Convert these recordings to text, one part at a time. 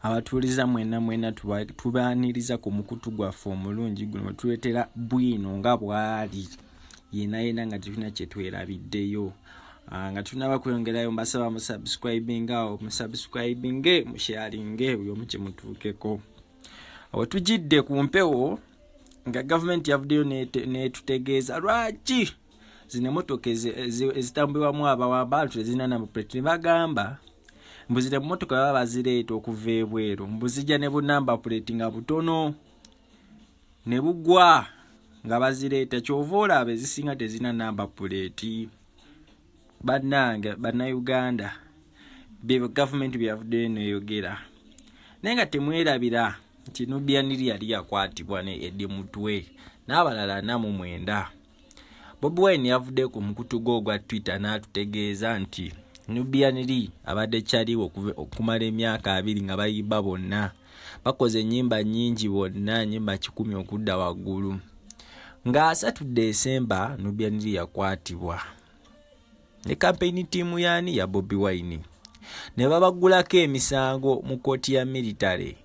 abatuuliza mwena tubaaniriza ku mukutu gwaffe omulungi guno tuletera bwino nga bwali yena nga tulina kye twerabiddeyo nga tunaba kweyongerayo mbasaba musubscribinge musharinge buli omu kye mutuukeko awatujidde ku mpewo nga government ya Evudeyo netutegeeza lwaki zine motoka ezitambulwamu abawamba tezina namba plate bagamba mbuzire motoka baba bazireeta okuva ebweru mbuzijja ne bunamba plate nga butono ne bugwa nga bazireeta kyova olaba ezisinga tezina namba plate bannange bannayuganda government bya Evudeyo Neyogera naye nga temwerabira nti Nubian yali yakwatibwa ne Eddy Mutwe n'abalala 49 Bobi yavudde ku mukutu gwa Twitter n'atutegeeza nti Nubian abadde kyaliwo okumala emyaka 2 nga bayimba bonna bakoze ennyimba nnyingi bonna nnyimba 10 okudda waggulu nga 3 December Nubian yakwatibwa ne campaign team ya Bobi ne babagulako emisango mu kooti ya military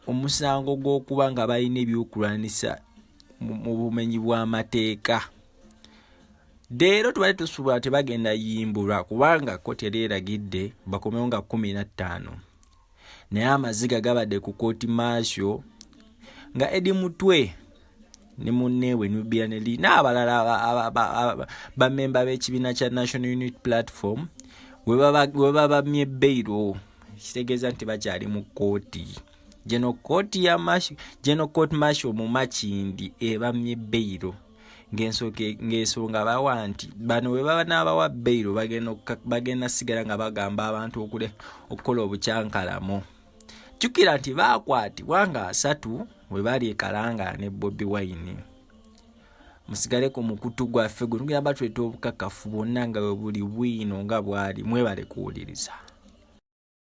omusango gw'okuba nga balina ebyokulwanisa mu bumenyi bw'amateeka leero tubale tusuubula tebagenda yimbulwa kubanga kooti yali eragidde bakomewo nga 15 naye amaziga gabadde ku kooti maasyo nga Eddy Mutwe ne munneewe Nubian n'abalala bamemba b'ekibiina kya National Unity Platform we babamye bbairo kitegeeza nti bakyali mu kooti General Court Martial mu Makindi ebamye bbairo ng'ensonga bawa nti bano we baba n'abawa bbairo bagenda sigala nga bagamba abantu okukola obukyankalamo jjukira nti baakwatibwa nga 3 we bali ekalanga ne Bobi musigale ku mukutu gwaffe guno ngamba tuleta obukakafu bwonna nga bwe buli bwino nga bwali mwebale kuwuliriza.